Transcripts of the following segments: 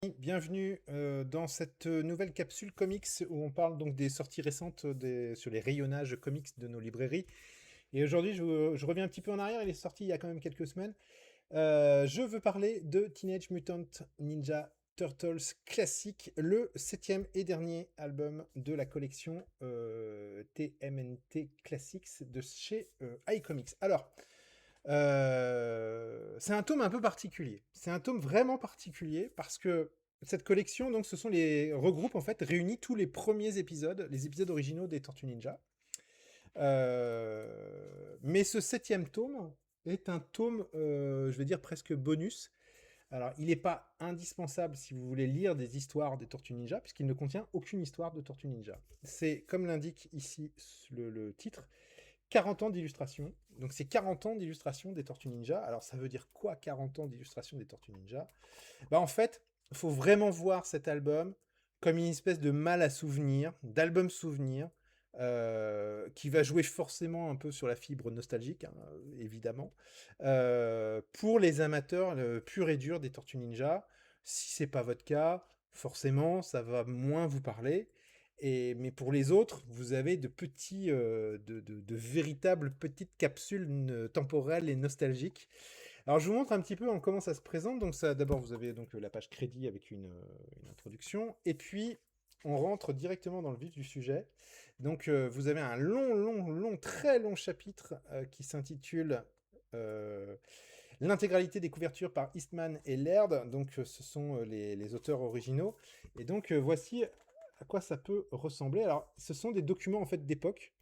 Bienvenue dans cette nouvelle capsule comics où on parle donc des sorties récentes sur les rayonnages comics de nos librairies. Et aujourd'hui, je reviens un petit peu en arrière, il est sorti il y a quand même quelques semaines. Je veux parler de Teenage Mutant Ninja Turtles classique, le septième et dernier album de la collection TMNT Classics de chez iComics. Alors, c'est un tome un peu particulier. C'est un tome vraiment particulier parce que cette collection, donc, ce sont les regroupe en fait, réunit tous les premiers épisodes, les épisodes originaux des Tortues Ninja. Mais ce septième tome est un tome, je vais dire presque bonus. Alors, il n'est pas indispensable si vous voulez lire des histoires des Tortues Ninja, puisqu'il ne contient aucune histoire de Tortues Ninja. C'est, comme l'indique ici le titre, 40 ans d'illustration. Donc c'est 40 ans d'illustration des Tortues Ninja. Alors ça veut dire quoi 40 ans d'illustration des Tortues Ninja? Bah en fait, il faut vraiment voir cet album comme une espèce de mal à souvenir, d'album souvenir, qui va jouer forcément un peu sur la fibre nostalgique, hein, évidemment, pour les amateurs purs et durs des Tortues Ninja. Si c'est pas votre cas, forcément, ça va moins vous parler. Mais pour les autres, vous avez de véritables petites capsules temporelles et nostalgiques. Alors je vous montre un petit peu en comment ça se présente. Donc ça, d'abord vous avez donc la page crédit avec une introduction, et puis on rentre directement dans le vif du sujet. Donc vous avez un très long chapitre qui s'intitule euh, L'intégralité des couvertures par Eastman et Laird. Donc ce sont les auteurs originaux. Et donc voici à quoi ça peut ressembler. Alors ce sont des documents en fait d'époque.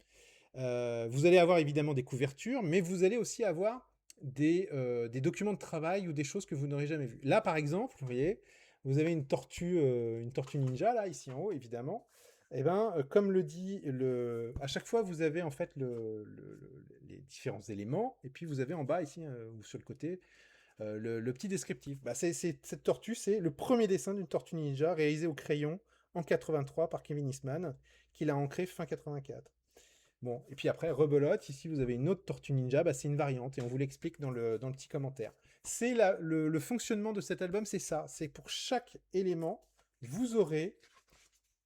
Vous allez avoir évidemment des couvertures, mais vous allez aussi avoir des documents de travail ou des choses que vous n'aurez jamais vues. Là, par exemple, vous voyez, vous avez une tortue ninja, là, ici en haut, évidemment. Et ben, comme le dit à chaque fois, vous avez en fait les différents éléments, et puis vous avez en bas ici ou sur le côté le petit descriptif. Bah, cette tortue, c'est le premier dessin d'une tortue ninja réalisé au crayon en 83 par Kevin Eastman, qu'il a ancré fin 84. Bon, et puis après, rebelote, ici vous avez une autre Tortue Ninja, bah, c'est une variante, et on vous l'explique dans le petit commentaire. C'est le fonctionnement de cet album, c'est ça. C'est pour chaque élément, vous aurez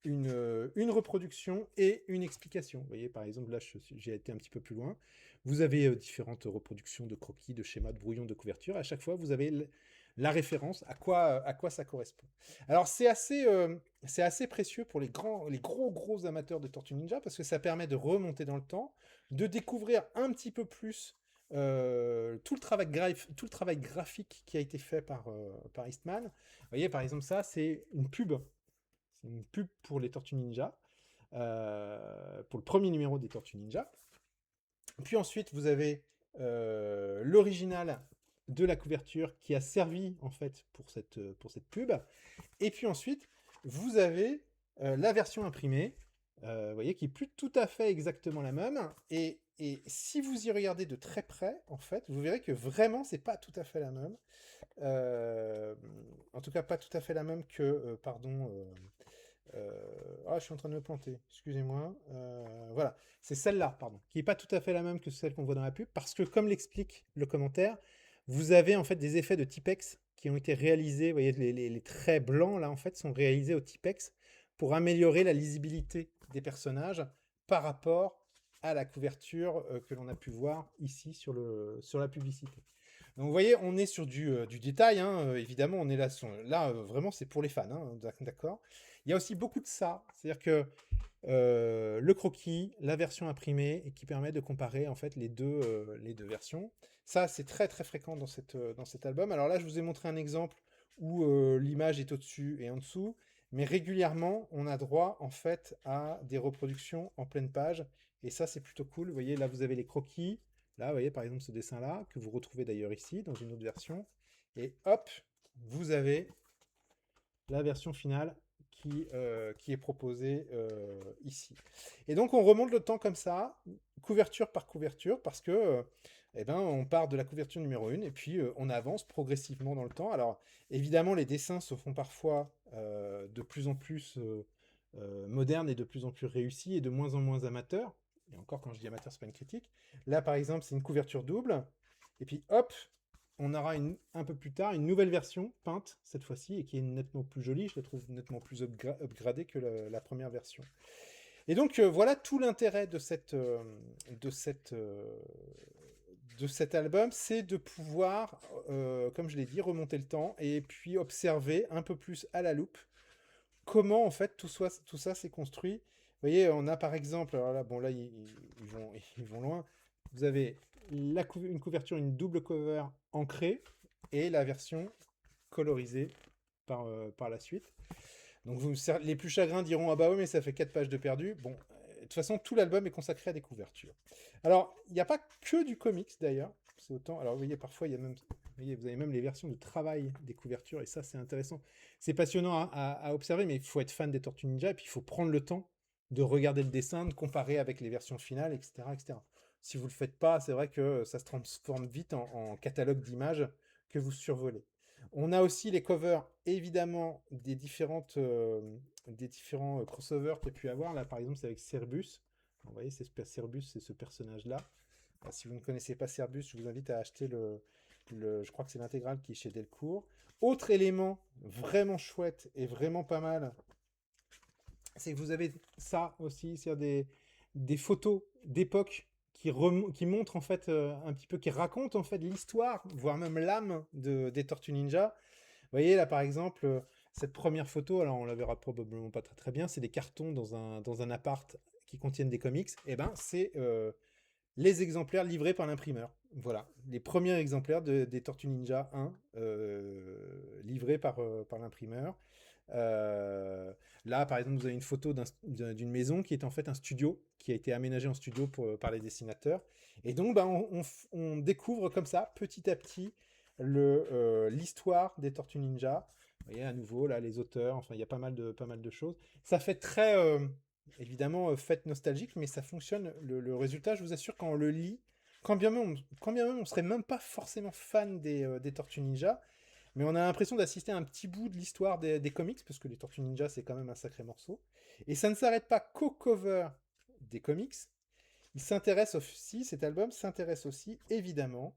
une reproduction et une explication. Vous voyez, par exemple, là, j'ai été un petit peu plus loin. Vous avez différentes reproductions de croquis, de schémas, de brouillons, de couverture. À chaque fois, vous avez la référence à quoi ça correspond. Alors, c'est assez précieux pour les gros amateurs de Tortue Ninja parce que ça permet de remonter dans le temps, de découvrir un petit peu plus tout le travail graphique qui a été fait par Eastman. Vous voyez, par exemple, ça, c'est une pub. C'est une pub pour les Tortues Ninja, pour le premier numéro des Tortues Ninja. Puis ensuite, vous avez l'original de la couverture qui a servi en fait pour cette pub. Et puis ensuite, vous avez la version imprimée, vous voyez, qui est plus tout à fait exactement la même. Et si vous y regardez de très près, en fait, vous verrez que vraiment, c'est pas tout à fait la même. Euh, En tout cas, pas tout à fait la même que, pardon, ah, je suis en train de me planter, excusez-moi. Voilà, c'est celle-là, pardon, qui n'est pas tout à fait la même que celle qu'on voit dans la pub, parce que, comme l'explique le commentaire, vous avez en fait des effets de Tipex qui ont été réalisés. Vous voyez, les traits blancs, là, en fait, sont réalisés au Tipex pour améliorer la lisibilité des personnages par rapport à la couverture que l'on a pu voir ici sur la publicité. Donc vous voyez, on est sur du détail, hein, évidemment, on est là, vraiment c'est pour les fans, hein, d'accord. Il y a aussi beaucoup de ça, c'est-à-dire que le croquis, la version imprimée, et qui permet de comparer en fait les deux versions. Ça, c'est très très fréquent dans cet album. Alors là, je vous ai montré un exemple où l'image est au-dessus et en dessous, mais régulièrement, on a droit en fait à des reproductions en pleine page, et ça, c'est plutôt cool. Vous voyez, là, vous avez les croquis. Là, vous voyez par exemple ce dessin-là, que vous retrouvez d'ailleurs ici, dans une autre version. Et hop, vous avez la version finale qui est proposée ici. Et donc on remonte le temps comme ça, couverture par couverture, parce que eh ben, on part de la couverture numéro 1 et puis on avance progressivement dans le temps. Alors évidemment les dessins se font parfois de plus en plus modernes et de plus en plus réussis et de moins en moins amateurs. Et encore quand je dis amateur, c'est pas une critique. Là par exemple c'est une couverture double, et puis hop, on aura un peu plus tard une nouvelle version peinte cette fois-ci et qui est nettement plus jolie. Je la trouve nettement plus upgradée que la première version. Et donc voilà tout l'intérêt de cet album, c'est de pouvoir, comme je l'ai dit, remonter le temps et puis observer un peu plus à la loupe comment en fait tout ça s'est construit. Vous voyez, on a par exemple, alors là, bon là ils vont loin. Vous avez une couverture, une double cover ancrée et la version colorisée par la suite. Donc les plus chagrins diront ah bah oui mais ça fait 4 pages de perdu. Bon, de toute façon tout l'album est consacré à des couvertures. Alors il n'y a pas que du comics d'ailleurs. C'est autant. Alors vous voyez parfois il y a même, vous avez même les versions de travail des couvertures et ça c'est intéressant. C'est passionnant à observer mais il faut être fan des Tortues Ninja et puis il faut prendre le temps de regarder le dessin, de comparer avec les versions finales, etc., etc. Si vous le faites pas, c'est vrai que ça se transforme vite en catalogue d'images que vous survolez. On a aussi les covers, évidemment, des différents crossovers qu'il y a pu avoir. Là, par exemple, c'est avec Cerbus. Vous voyez, Cerbus, c'est ce personnage-là. Alors, si vous ne connaissez pas Cerbus, je vous invite à acheter je crois que c'est l'intégrale qui est chez Delcourt. Autre élément vraiment chouette et vraiment pas mal, c'est que vous avez ça aussi, c'est-à-dire des photos d'époque qui montrent en fait un petit peu, qui racontent en fait l'histoire, voire même l'âme des Tortues Ninja. Vous voyez là par exemple, cette première photo, alors on la verra probablement pas très très bien, c'est des cartons dans un appart qui contiennent des comics, et ben c'est les exemplaires livrés par l'imprimeur. Voilà, les premiers exemplaires des Tortues Ninja 1 livrés par l'imprimeur. Euh, Là, par exemple, vous avez une photo d'une maison qui est en fait un studio, qui a été aménagé en studio par les dessinateurs. Et donc, bah, on découvre comme ça, petit à petit, l'histoire des Tortues Ninja. Vous voyez, à nouveau, là, les auteurs, enfin, il y a pas mal de choses. Ça fait très, évidemment, fête nostalgique, mais ça fonctionne. Le résultat, je vous assure, quand on le lit, quand bien même on serait même pas forcément fan des Tortues Ninja, mais on a l'impression d'assister à un petit bout de l'histoire des comics, parce que les Tortues Ninja, c'est quand même un sacré morceau. Et ça ne s'arrête pas qu'au cover des comics. Cet album s'intéresse aussi, évidemment,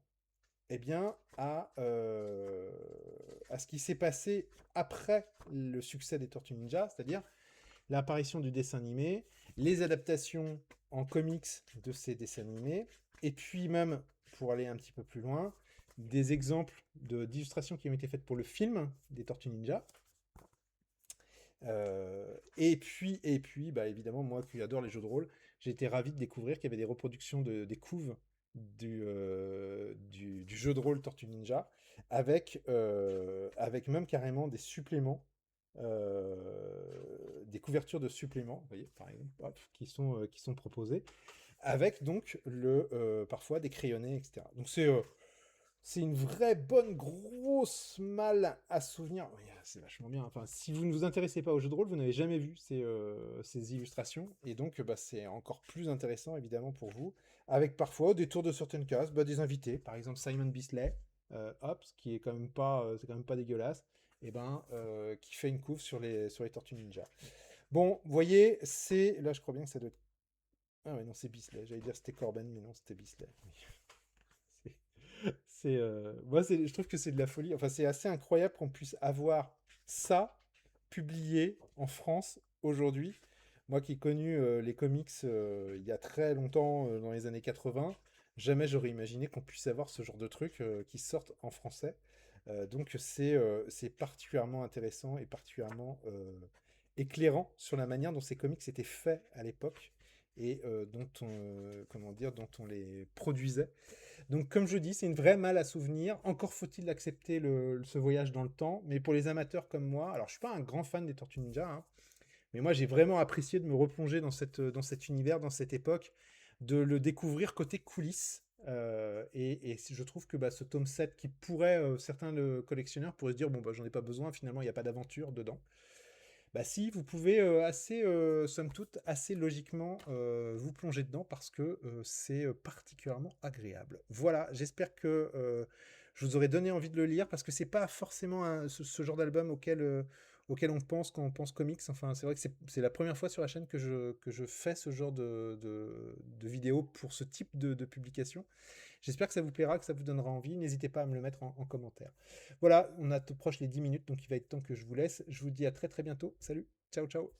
eh bien, à ce qui s'est passé après le succès des Tortues Ninja, c'est-à-dire l'apparition du dessin animé, les adaptations en comics de ces dessins animés, et puis même, pour aller un petit peu plus loin, des exemples d'illustrations qui ont été faites pour le film des Tortues Ninja. Et puis, bah, évidemment, moi qui adore les jeux de rôle, j'ai été ravi de découvrir qu'il y avait des reproductions des couves du jeu de rôle Tortue Ninja, avec même carrément des suppléments, des couvertures de suppléments, vous voyez, par exemple, hop, qui sont proposées, avec donc parfois des crayonnés, etc. Donc c'est une vraie bonne grosse malle à souvenir. Oui, c'est vachement bien. Enfin, si vous ne vous intéressez pas aux jeux de rôle, vous n'avez jamais vu ces illustrations. Et donc, bah, c'est encore plus intéressant, évidemment, pour vous. Avec parfois, au détour de certaines cases, bah, des invités. Par exemple, Simon Bisley, hop, qui est quand même pas, c'est quand même pas dégueulasse. Et ben, qui fait une couve sur les Tortues Ninja. Bon, vous voyez, là, je crois bien que ça doit être. Ah ouais, non, c'est Bisley. J'allais dire c'était Corben, mais non, c'était Bisley. Moi, je trouve que c'est de la folie. Enfin, c'est assez incroyable qu'on puisse avoir ça publié en France aujourd'hui. Moi qui ai connu les comics il y a très longtemps, dans les années 80, jamais j'aurais imaginé qu'on puisse avoir ce genre de truc qui sortent en français. Donc c'est particulièrement intéressant et particulièrement éclairant sur la manière dont ces comics étaient faits à l'époque et dont on les produisait. Donc, comme je dis, c'est une vraie malle à souvenir. Encore faut-il accepter ce voyage dans le temps. Mais pour les amateurs comme moi, alors je suis pas un grand fan des Tortues Ninja, hein, mais moi j'ai vraiment apprécié de me replonger dans cet univers, dans cette époque, de le découvrir côté coulisses. Et je trouve que bah, ce tome 7 qui pourrait, certains collectionneurs pourraient se dire, bon, bah, j'en ai pas besoin, finalement, il n'y a pas d'aventure dedans. Bah si, vous pouvez somme toute, assez logiquement vous plonger dedans parce que c'est particulièrement agréable. Voilà, j'espère que je vous aurais donné envie de le lire parce que c'est pas forcément ce genre d'album auquel on pense quand on pense comics. Enfin, c'est vrai que c'est la première fois sur la chaîne que je fais ce genre de vidéo pour ce type de publication. J'espère que ça vous plaira, que ça vous donnera envie. N'hésitez pas à me le mettre en commentaire. Voilà, on approche les 10 minutes, donc il va être temps que je vous laisse. Je vous dis à très très bientôt. Salut, ciao ciao.